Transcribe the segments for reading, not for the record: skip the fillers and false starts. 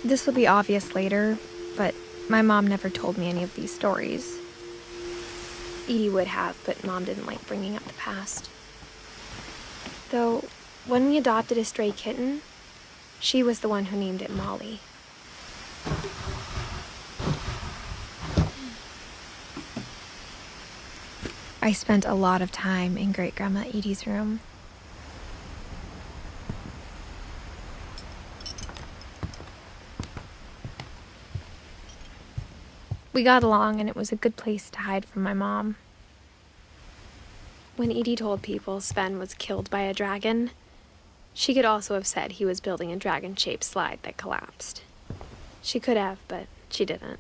This will be obvious later, but my mom never told me any of these stories. Edie would have, but Mom didn't like bringing up the past. Though, when we adopted a stray kitten, she was the one who named it Molly. I spent a lot of time in Great-Grandma Edie's room. We got along, and it was a good place to hide from my mom. When Edie told people Sven was killed by a dragon, she could also have said he was building a dragon-shaped slide that collapsed. She could have, but she didn't.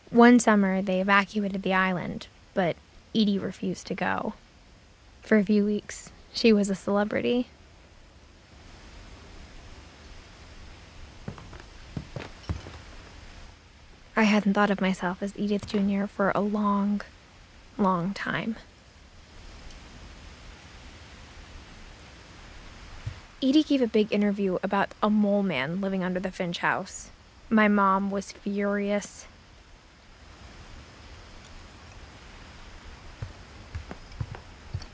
One summer, they evacuated the island, but Edie refused to go. For a few weeks, she was a celebrity. I hadn't thought of myself as Edith Jr. for a long, long time. Edie gave a big interview about a mole man living under the Finch house. My mom was furious.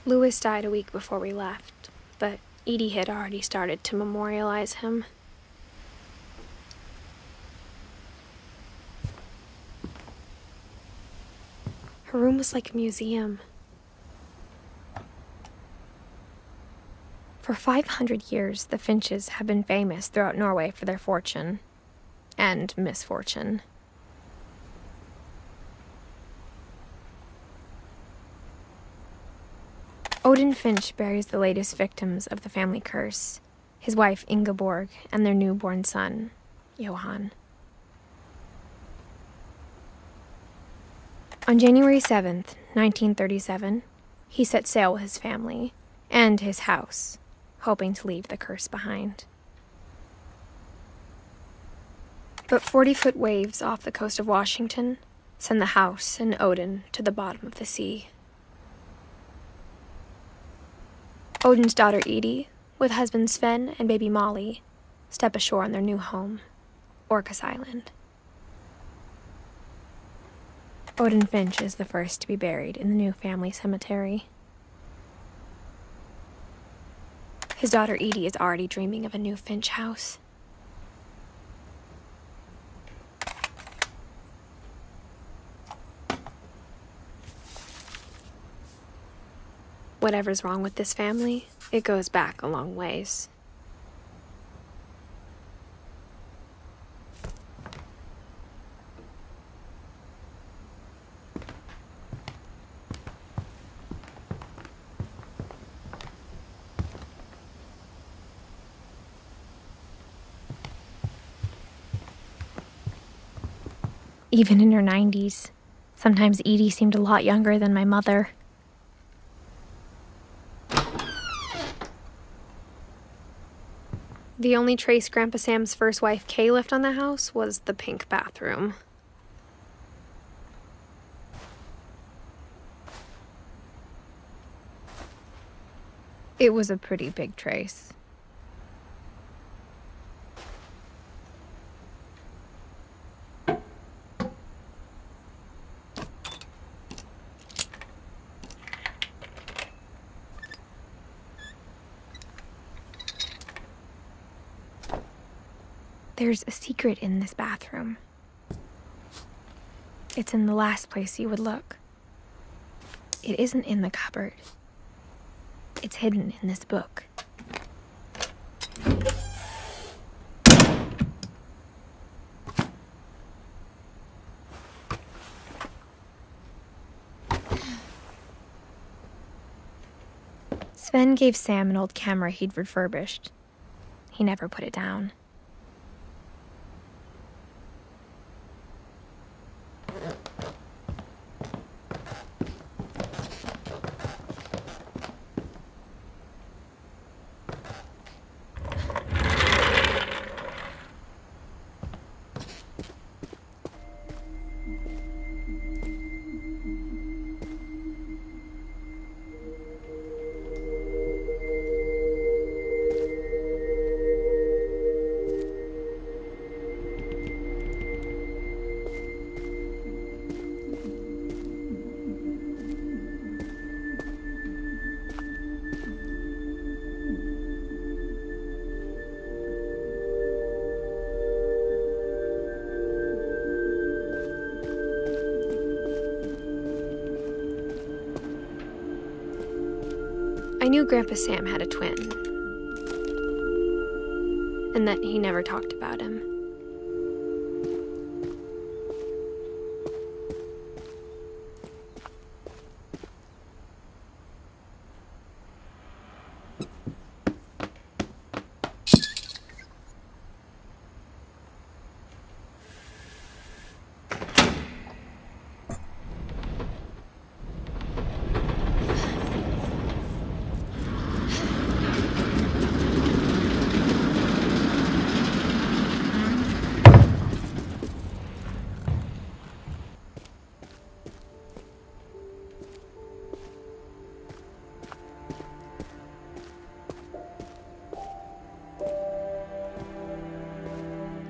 Louis died a week before we left, but Edie had already started to memorialize him. Her room was like a museum. For 500 years, the Finches have been famous throughout Norway for their fortune and misfortune. Odin Finch buries the latest victims of the family curse, his wife Ingeborg and their newborn son, Johan. On January 7th, 1937, he set sail with his family and his house, hoping to leave the curse behind. But 40-foot waves off the coast of Washington send the house and Odin to the bottom of the sea. Odin's daughter Edie, with husband Sven and baby Molly, step ashore on their new home, Orcas Island. Odin Finch is the first to be buried in the new family cemetery. His daughter Edie is already dreaming of a new Finch house. Whatever's wrong with this family, it goes back a long ways. Even in her 90s, sometimes Edie seemed a lot younger than my mother. The only trace Grandpa Sam's first wife, Kay, left on the house was the pink bathroom. It was a pretty big trace. There's a secret in this bathroom. It's in the last place you would look. It isn't in the cupboard. It's hidden in this book. Sven gave Sam an old camera he'd refurbished. He never put it down. knew Grandpa Sam had a twin, and that he never talked about him.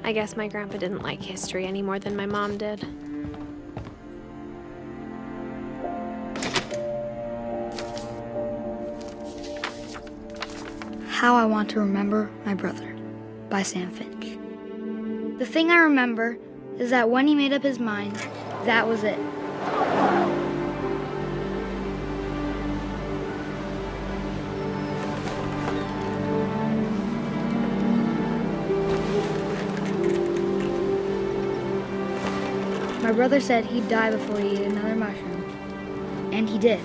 I guess my grandpa didn't like history any more than my mom did. How I Want to Remember My Brother by Sam Finch. The thing I remember is that when he made up his mind, that was it. My brother said he'd die before he ate another mushroom, and he did.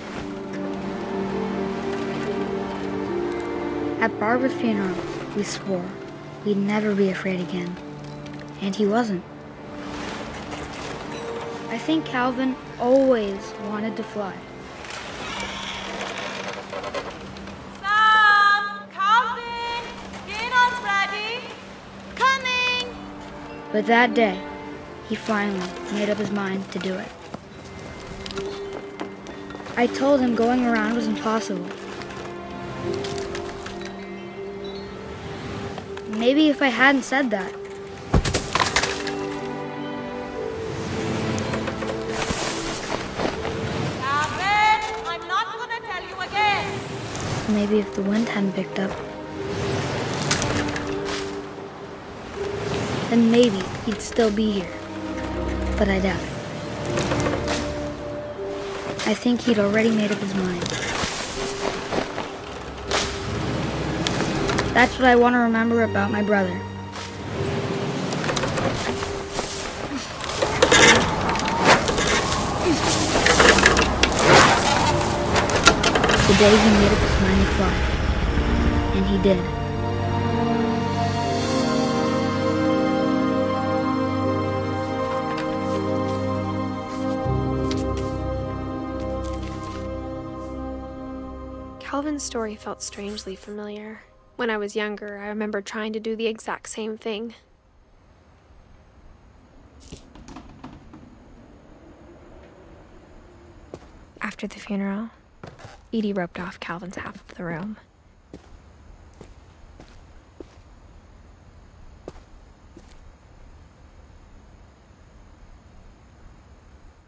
At Barbara's funeral, we swore we'd never be afraid again, and he wasn't. I think Calvin always wanted to fly. Sam! Calvin! Dinner's ready! Coming! But that day, he finally made up his mind to do it. I told him going around was impossible. Maybe if I hadn't said that. Calvin, I'm not gonna tell you again. Maybe if the wind hadn't picked up. Then maybe he'd still be here. But I doubt it. I think he'd already made up his mind. That's what I want to remember about my brother. The day he made up his mind to fly. And he did. Calvin's story felt strangely familiar. When I was younger, I remember trying to do the exact same thing. After the funeral, Edie roped off Calvin's half of the room.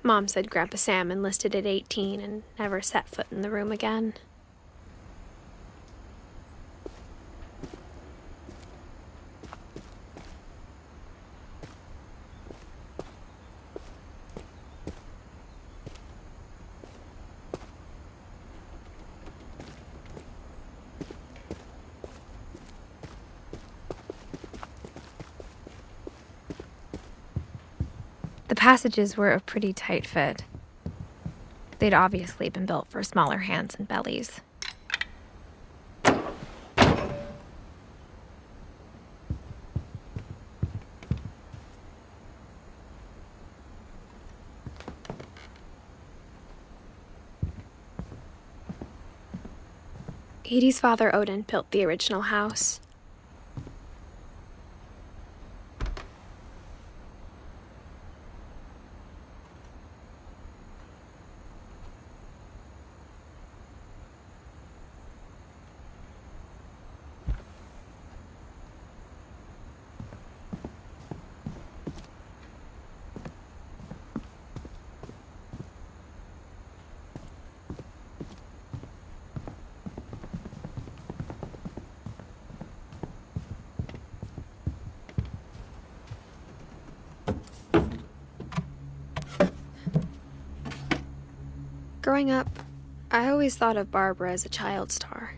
Mom said Grandpa Sam enlisted at 18 and never set foot in the room again. The passages were a pretty tight fit. They'd obviously been built for smaller hands and bellies. Edie's father, Odin, built the original house. Growing up, I always thought of Barbara as a child star.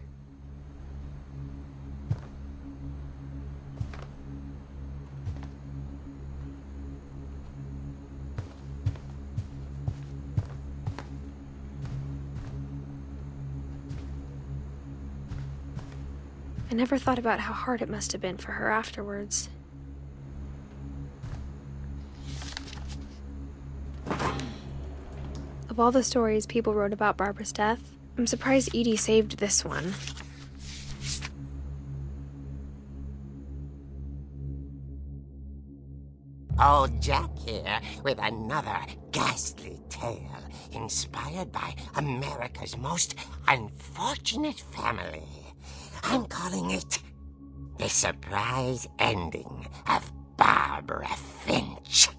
I never thought about how hard it must have been for her afterwards. Of all the stories people wrote about Barbara's death, I'm surprised Edie saved this one. Old Jack here with another ghastly tale inspired by America's most unfortunate family. I'm calling it The Surprise Ending of Barbara Finch.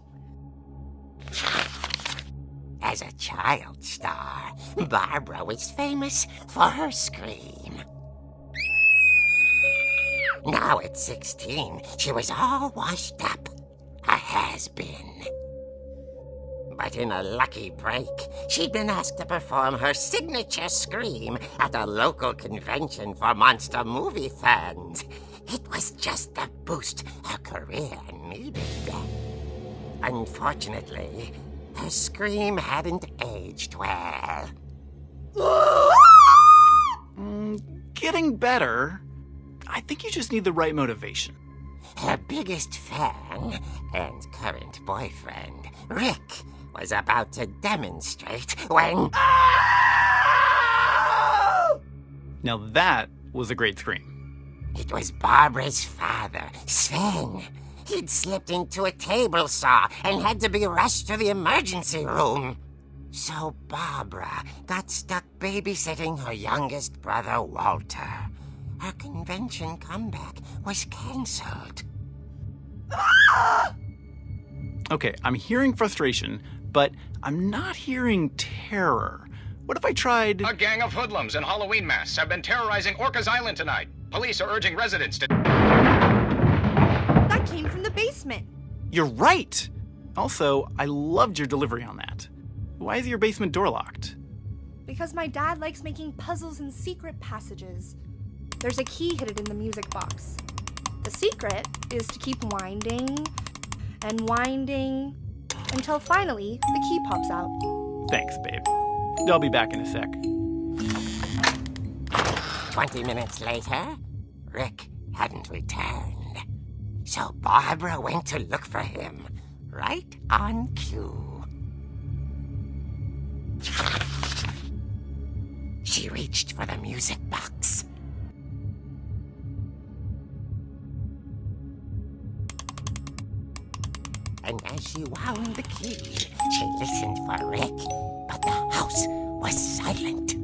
As a child star, Barbara was famous for her scream. Now at 16, she was all washed up. A has-been. But in a lucky break, she'd been asked to perform her signature scream at a local convention for monster movie fans. It was just the boost her career needed. Unfortunately, her scream hadn't aged well. Getting better. I think you just need the right motivation. Her biggest fan and current boyfriend, Rick, was about to demonstrate when... Now that was a great scream. It was Barbara's father, Sven. He'd slipped into a table saw and had to be rushed to the emergency room. So Barbara got stuck babysitting her youngest brother, Walter. Her convention comeback was cancelled. Okay, I'm hearing frustration, but I'm not hearing terror. What if I tried... A gang of hoodlums in Halloween masks have been terrorizing Orcas Island tonight. Police are urging residents to... That came from the basement. You're right! Also, I loved your delivery on that. Why is your basement door locked? Because my dad likes making puzzles and secret passages. There's a key hidden in the music box. The secret is to keep winding and winding until finally the key pops out. Thanks, babe. I'll be back in a sec. 20 minutes later, Rick hadn't returned. So Barbara went to look for him, right on cue. She reached for the music box. And as she wound the key, she listened for Rick, but the house was silent.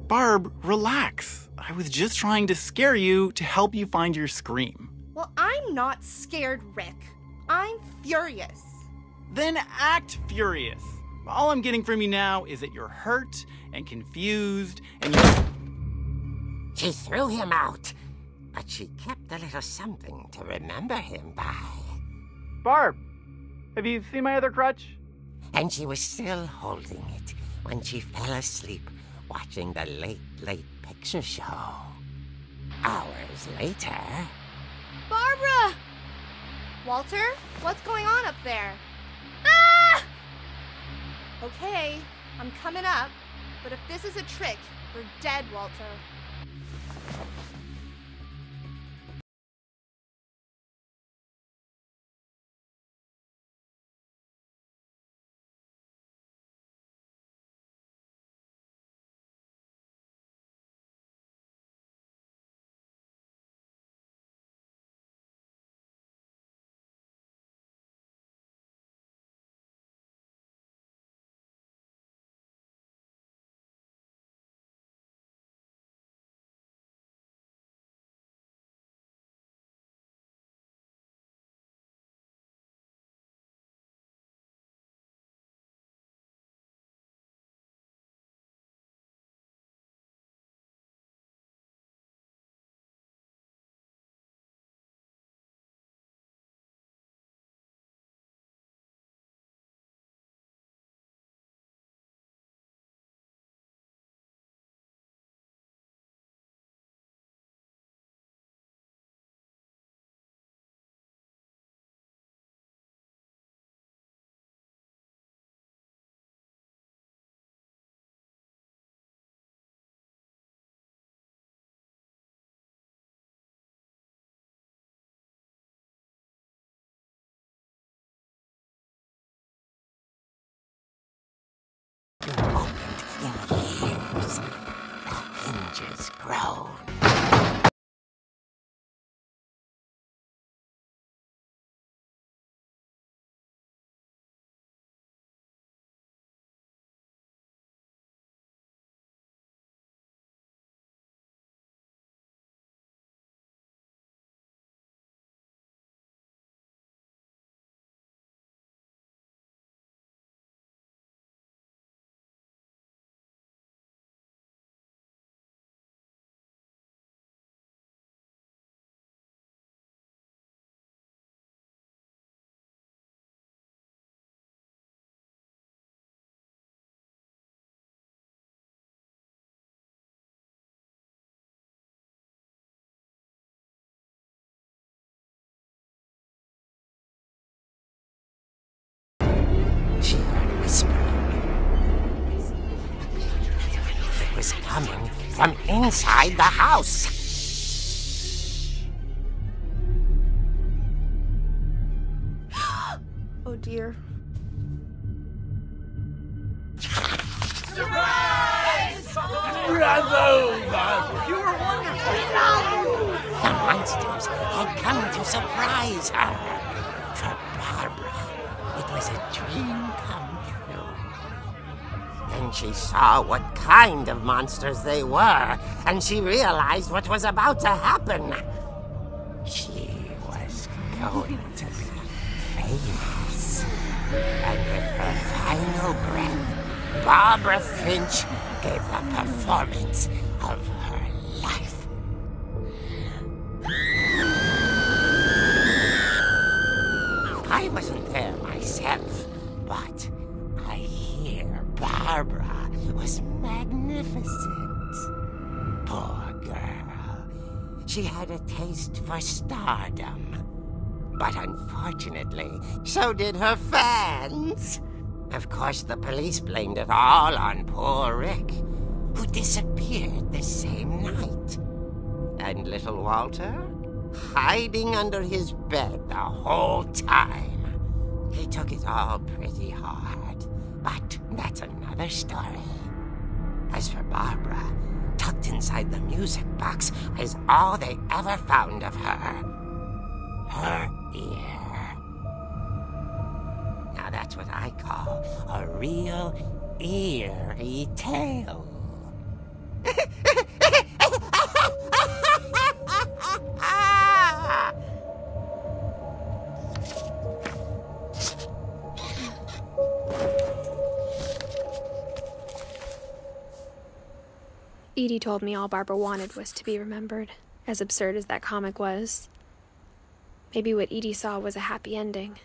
Barb, relax. I was just trying to scare you to help you find your scream. Well, I'm not scared, Rick. I'm furious. Then act furious. All I'm getting from you now is that you're hurt and confused and She threw him out, but she kept a little something to remember him by. Barb, have you seen my other crutch? And she was still holding it when she fell asleep watching the late picture show. Hours later... Barbara! Walter, what's going on up there? Ah! Okay, I'm coming up, but if this is a trick, you're dead, Walter. Opened in years. The hinges groan. She heard whispering. It was coming from inside the house. Oh dear. The monsters had come to surprise her. For Barbara, it was a dream come true. Then she saw what kind of monsters they were, and she realized what was about to happen. She was going to be famous. And with her final breath, Barbara Finch gave the performance of her life. I wasn't there myself, but I hear Barbara was magnificent. Poor girl. She had a taste for stardom. But unfortunately, so did her fans. Of course, the police blamed it all on poor Rick, who disappeared the same night. And little Walter? Hiding under his bed the whole time. He took it all pretty hard, but that's another story. As for Barbara, tucked inside the music box was all they ever found of her. Her ear. Now that's what I call a real eerie tale. Edie told me all Barbara wanted was to be remembered, as absurd as that comic was. Maybe what Edie saw was a happy ending.